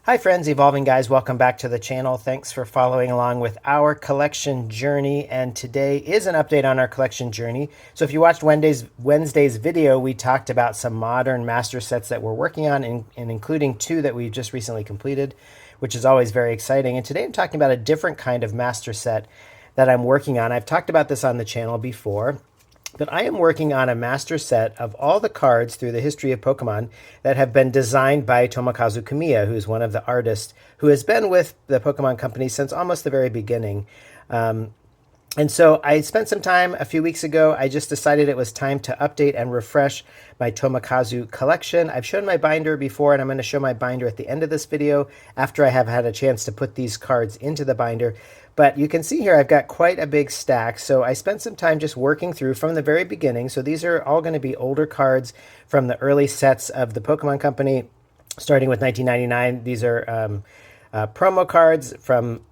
Hi friends, Evolving Guys, welcome back to the channel. Thanks for following along with our collection journey, and today is an update on our collection journey. So if you watched Wednesday's video, we talked about some modern master sets that we're working on, and including two that we just recently completed, which is always very exciting. And today I'm talking about a different kind of master set that I'm working on. I've talked about this on the channel before, but I am working on a master set of all the cards through the history of Pokemon that have been designed by Tomokazu Komiya, who's one of the artists who has been with the Pokemon Company since almost the very beginning. And so I spent some time a few weeks ago. I just decided it was time to update and refresh my Tomokazu collection. I've shown my binder before, and I'm going to show my binder at the end of this video after I have had a chance to put these cards into the binder. But you can see here I've got quite a big stack, so I spent some time just working through from the very beginning. So these are all going to be older cards from the early sets of the Pokemon Company, starting with 1999. These are promo cards from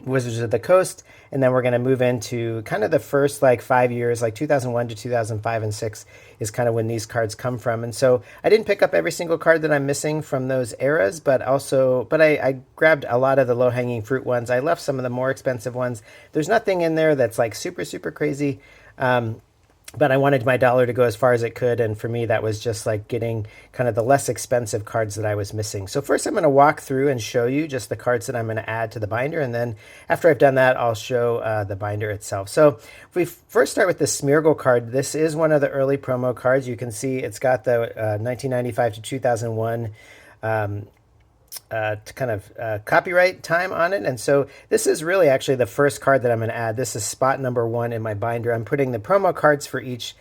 Wizards of the Coast, and then we're going to move into kind of the first 5 years, like 2001 to 2005 and 6 is kind of when these cards come from. And so I didn't pick up every single card that I'm missing from those eras, but I grabbed a lot of the low-hanging fruit ones. I left some of the more expensive ones. There's nothing in there that's like super crazy. But I wanted my dollar to go as far as it could, and for me that was just like getting kind of the less expensive cards that I was missing. So first I'm going to walk through and show you just the cards that I'm going to add to the binder, and then after I've done that I'll show the binder itself. So if we first start with the Smeargle card, this is one of the early promo cards. You can see it's got the 1995 to 2001 copyright time on it. And so this is really actually the first card that I'm going to add. This is spot number 1 in my binder. I'm putting the promo cards for each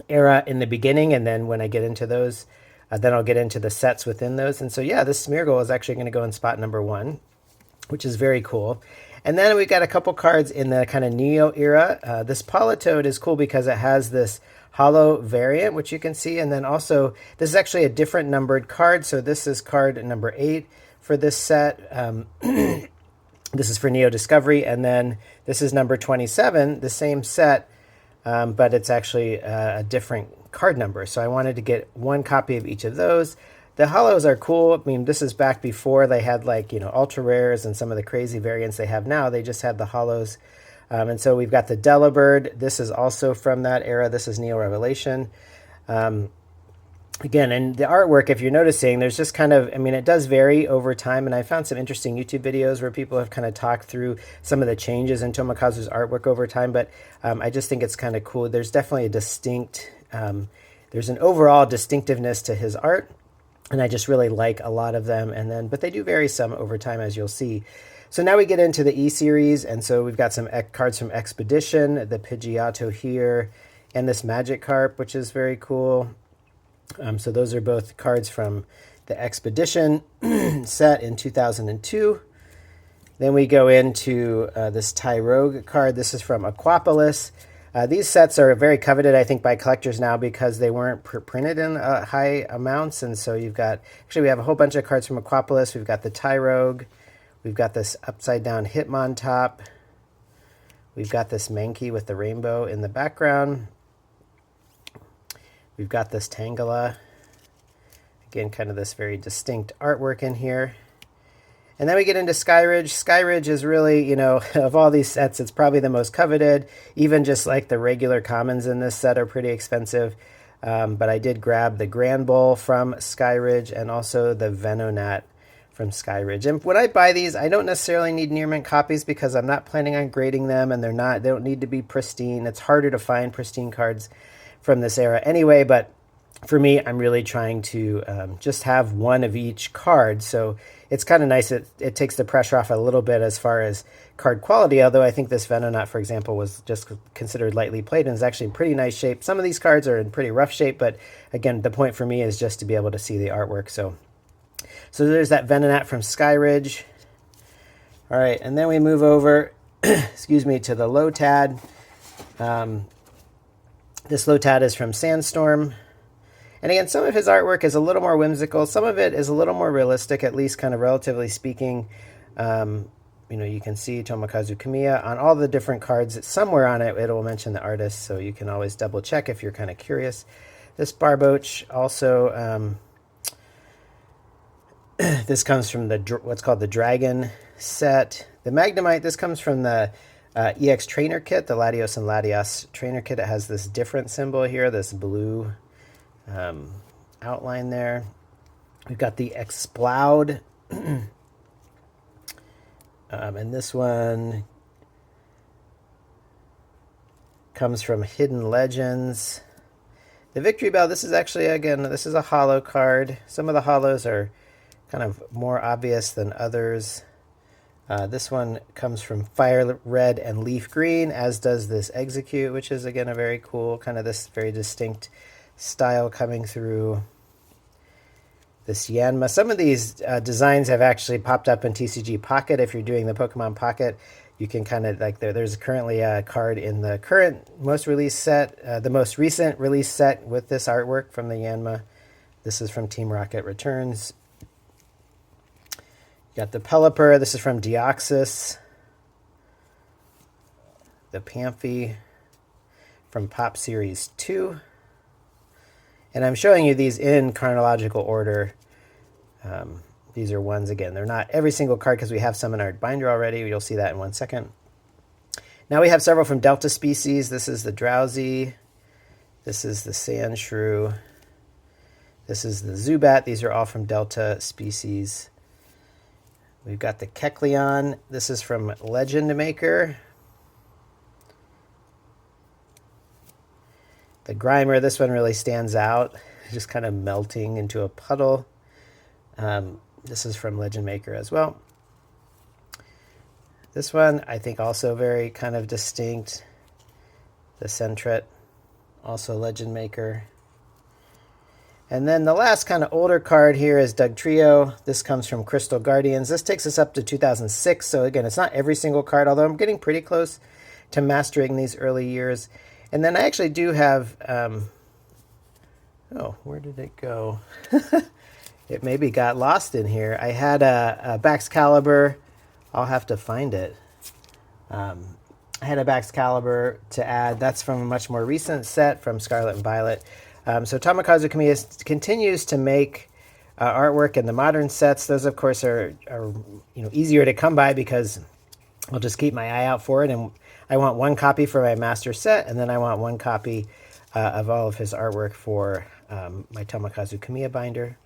era in the beginning, and then when I get into those, then I'll get into the sets within those. And so yeah, this Smeargle is actually going to go in spot number 1, which is very cool. And then we got a couple cards in the kind of Neo era. This Politoed is cool because it has this hollow variant, which you can see, and then also this is actually a different numbered card. So this is card number 8 for this set. This is for Neo Discovery, and then this is number 27, the same set, but it's actually a different card number. So I wanted to get one copy of each of those. The hollows are cool. I mean, this is back before they had ultra rares and some of the crazy variants they have now. They just had the hollows. And so we've got the Delibird. This is also from that era. This is Neo Revelation. Again, and the artwork, if you're noticing, there's just kind of, it does vary over time. And I found some interesting YouTube videos where people have kind of talked through some of the changes in Tomokazu's artwork over time. But I just think it's kind of cool. There's definitely a distinct, there's an overall distinctiveness to his art. And I just really like a lot of them. But they do vary some over time, as you'll see. So now we get into the E-Series, and so we've got some cards from Expedition, the Pidgeotto here, and this Magikarp, which is very cool. So those are both cards from the Expedition set in 2002. Then we go into this Tyrogue card. This is from Aquapolis. These sets are very coveted, I think, by collectors now because they weren't printed in high amounts. And so you've got, actually we have a whole bunch of cards from Aquapolis. We've got the Tyrogue. We've got this upside down Hitmontop. We've got this Mankey with the rainbow in the background. We've got this Tangela. Again, kind of this very distinct artwork in here. And then we get into Skyridge. Skyridge is really, of all these sets, it's probably the most coveted. Even just like the regular commons in this set are pretty expensive. But I did grab the Granbull from Skyridge and also the Venonat from Skyridge. And when I buy these, I don't necessarily need near mint copies because I'm not planning on grading them, and they don't need to be pristine. It's harder to find pristine cards from this era anyway, but for me, I'm really trying to just have one of each card. So it's kind of nice. It takes the pressure off a little bit as far as card quality, although I think this Venonat, for example, was just considered lightly played and is actually in pretty nice shape. Some of these cards are in pretty rough shape, but again, the point for me is just to be able to see the artwork. So there's that Venonat from Skyridge. All right, and then we move over, excuse me, to the Lotad. This Lotad is from Sandstorm. And again, some of his artwork is a little more whimsical. Some of it is a little more realistic, at least kind of relatively speaking. You can see Tomokazu Komiya on all the different cards. Somewhere on it, it will mention the artist, so you can always double check if you're kind of curious. This Barboach also This comes from the what's called the Dragon set. The Magnemite, this comes from the EX Trainer Kit, the Latios and Latias Trainer Kit. It has this different symbol here, this blue outline there. We've got the Exploud, and this one comes from Hidden Legends. The Victory Bell, this is actually, again, this is a holo card. Some of the holos are kind of more obvious than others. This one comes from Fire Red and Leaf Green, as does this Execute, which is, again, a very cool, kind of this very distinct style coming through. This Yanma. Some of these designs have actually popped up in TCG Pocket. If you're doing the Pokemon Pocket, you can kind of, like, there's currently a card in the current most release set, the most recent release set with this artwork from the Yanma. This is from Team Rocket Returns. You got the Pelipper. This is from Deoxys. The Pamphy from Pop Series 2. And I'm showing you these in chronological order. These are ones, again, they're not every single card because we have some in our binder already. You'll see that in 1 second. Now we have several from Delta Species. This is the Drowsy. This is the Sandshrew. This is the Zubat. These are all from Delta Species. We've got the Kecleon. This is from Legend Maker. The Grimer, this one really stands out, just kind of melting into a puddle. This is from Legend Maker as well. This one, I think, also very kind of distinct. The Sentret, also Legend Maker. And then the last kind of older card here is Dugtrio. This comes from Crystal Guardians. This takes us up to 2006. So again, it's not every single card, although I'm getting pretty close to mastering these early years. And then I actually do have, oh, where did it go? It maybe got lost in here. I had a Baxcalibur. I'll have to find it. I had a Baxcalibur to add. That's from a much more recent set from Scarlet and Violet. So Tomokazu Komiya continues to make artwork in the modern sets. Those, of course, are easier to come by because I'll just keep my eye out for it. And I want one copy for my master set, and then I want one copy of all of his artwork for my Tomokazu Komiya binder.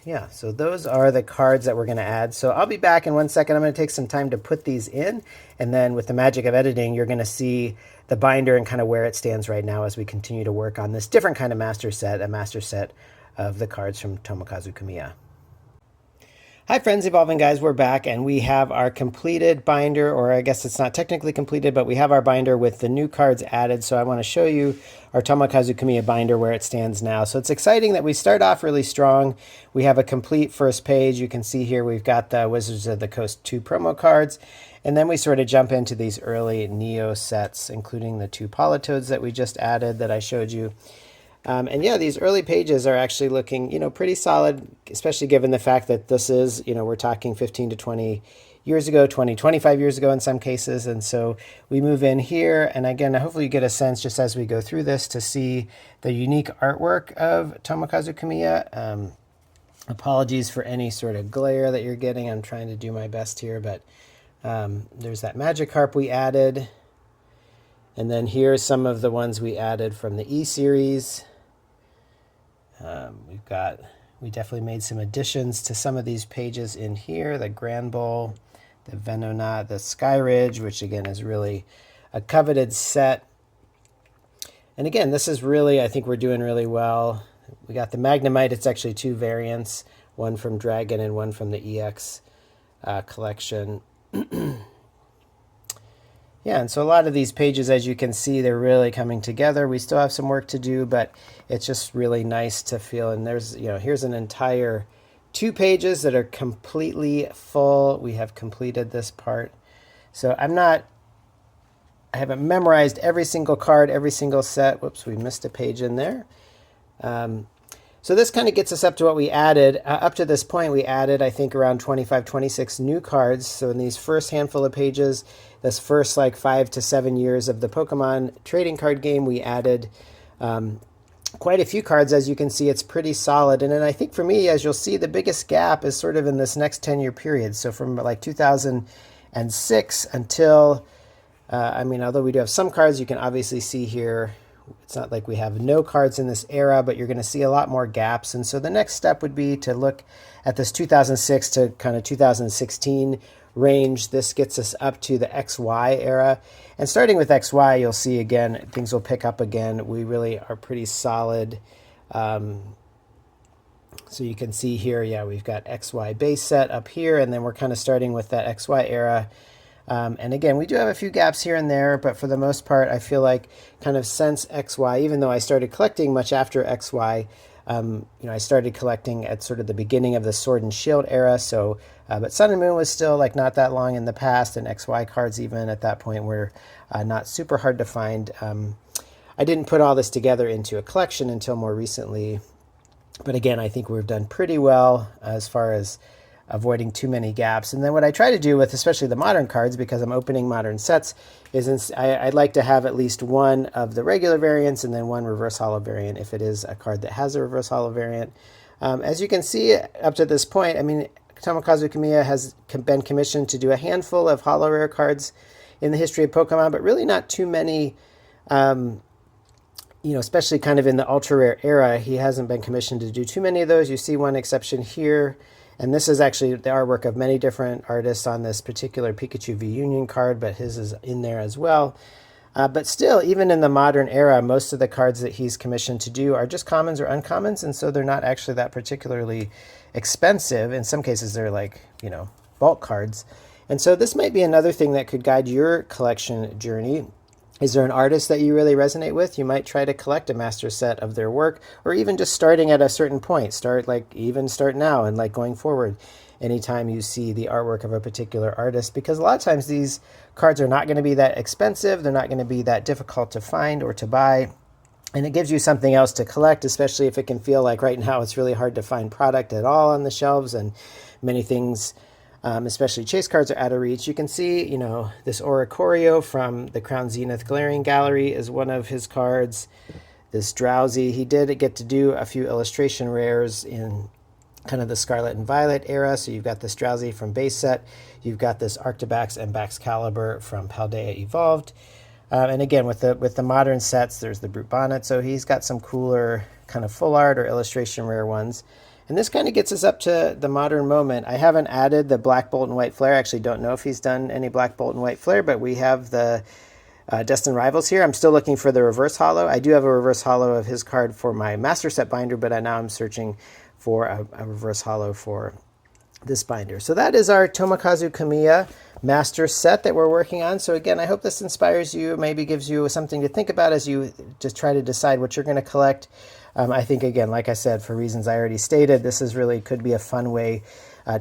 Yeah, so those are the cards that we're going to add. So I'll be back in 1 second. I'm going to take some time to put these in, and then with the magic of editing, you're going to see the binder and kind of where it stands right now as we continue to work on this different kind of master set, a master set of the cards from Tomokazu Komiya. Hi friends, Evolving Guys, we're back and we have our completed binder, or I guess it's not technically completed, but we have our binder with the new cards added. So I want to show you our Tomokazu Komiya binder where it stands now. So it's exciting that we start off really strong. We have a complete first page. You can see here we've got the Wizards of the Coast 2 promo cards. And then we sort of jump into these early Neo sets, including the 2 Politoads that we just added that I showed you. And yeah, these early pages are actually looking, pretty solid, especially given the fact that this is, we're talking 15 to 20 years ago, 25 years ago in some cases. And so we move in here. And again, hopefully you get a sense just as we go through this to see the unique artwork of Tomokazu Komiya. Apologies for any sort of glare that you're getting. I'm trying to do my best here, but there's that Magikarp we added. And then here's some of the ones we added from the E-Series. We definitely made some additions to some of these pages in here. The Grand Bowl, the Venonat, the Skyridge, which again is really a coveted set. And again, this is really, I think we're doing really well. We got the Magnemite. It's actually 2 variants, one from Dragon and one from the EX collection. Yeah, and so a lot of these pages, as you can see, they're really coming together. We still have some work to do, but it's just really nice to feel. And there's, here's an entire 2 pages that are completely full. We have completed this part. So I haven't memorized every single card, every single set. Whoops, we missed a page in there. So this kind of gets us up to what we added. Up to this point, we added, I think, around 25, 26 new cards. So in these first handful of pages, this first 5 to 7 years of the Pokemon trading card game, we added quite a few cards. As you can see, it's pretty solid. And then I think for me, as you'll see, the biggest gap is sort of in this next 10-year period. So from like 2006 until, I mean, although we do have some cards, you can obviously see here, it's not like we have no cards in this era, but you're going to see a lot more gaps. And so the next step would be to look at this 2006 to kind of 2016 range. This gets us up to the XY era. And starting with XY, you'll see again, things will pick up again. We really are pretty solid. So you can see here, yeah, we've got XY base set up here, and then we're kind of starting with that XY era. And again, we do have a few gaps here and there, but for the most part, I feel like kind of since XY, even though I started collecting much after XY, I started collecting at sort of the beginning of the Sword and Shield era. So, but Sun and Moon was still like not that long in the past, and XY cards even at that point were not super hard to find. I didn't put all this together into a collection until more recently, but again, I think we've done pretty well as far as avoiding too many gaps. And then what I try to do with especially the modern cards, because I'm opening modern sets, is I'd like to have at least one of the regular variants and then one reverse holo variant if it is a card that has a reverse holo variant. As you can see up to this point, I mean, Tomokazu Komiya has been commissioned to do a handful of holo rare cards in the history of Pokemon, but really not too many, especially kind of in the ultra rare era. He hasn't been commissioned to do too many of those. You see one exception here. And this is actually the artwork of many different artists on this particular Pikachu V Union card, but his is in there as well. But still, even in the modern era, most of the cards that he's commissioned to do are just commons or uncommons, and so they're not actually that particularly expensive. In some cases, they're like, bulk cards. And so this might be another thing that could guide your collection journey. Is there an artist that you really resonate with? You might try to collect a master set of their work, or even just starting at a certain point. Start now and like going forward anytime you see the artwork of a particular artist, because a lot of times these cards are not going to be that expensive. They're not going to be that difficult to find or to buy. And it gives you something else to collect, especially if it can feel like right now it's really hard to find product at all on the shelves, and many things, especially chase cards, are out of reach. You can see, this Oricorio from the Crown Zenith Glaring Gallery is one of his cards. This Drowsy, he did get to do a few illustration rares in kind of the Scarlet and Violet era. So you've got this Drowsy from base set. You've got this Arctibax and Baxcalibur from Paldea Evolved. And again, with the modern sets, there's the Brute Bonnet. So he's got some cooler kind of full art or illustration rare ones. And this kind of gets us up to the modern moment. I haven't added the Black Bolt and White Flare. I actually don't know if he's done any Black Bolt and White Flare, but we have the Destined Rivals here. I'm still looking for the reverse holo. I do have a reverse holo of his card for my master set binder, but now I'm searching for a reverse holo for this binder. So that is our Tomokazu Komiya master set that we're working on. So again, I hope this inspires you, maybe gives you something to think about as you just try to decide what you're going to collect. I think, again, like I said, for reasons I already stated, this is really could be a fun way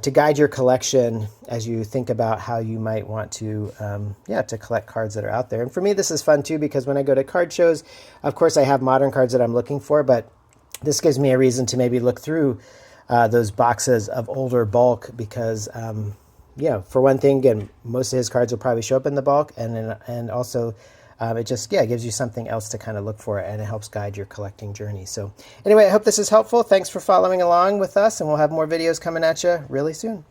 to guide your collection as you think about how you might want to, to collect cards that are out there. And for me, this is fun too, because when I go to card shows, of course, I have modern cards that I'm looking for, but this gives me a reason to maybe look through those boxes of older bulk, because, for one thing, again, most of his cards will probably show up in the bulk, and also it just, gives you something else to kind of look for, and it helps guide your collecting journey. So anyway, I hope this is helpful. Thanks for following along with us, and we'll have more videos coming at you really soon.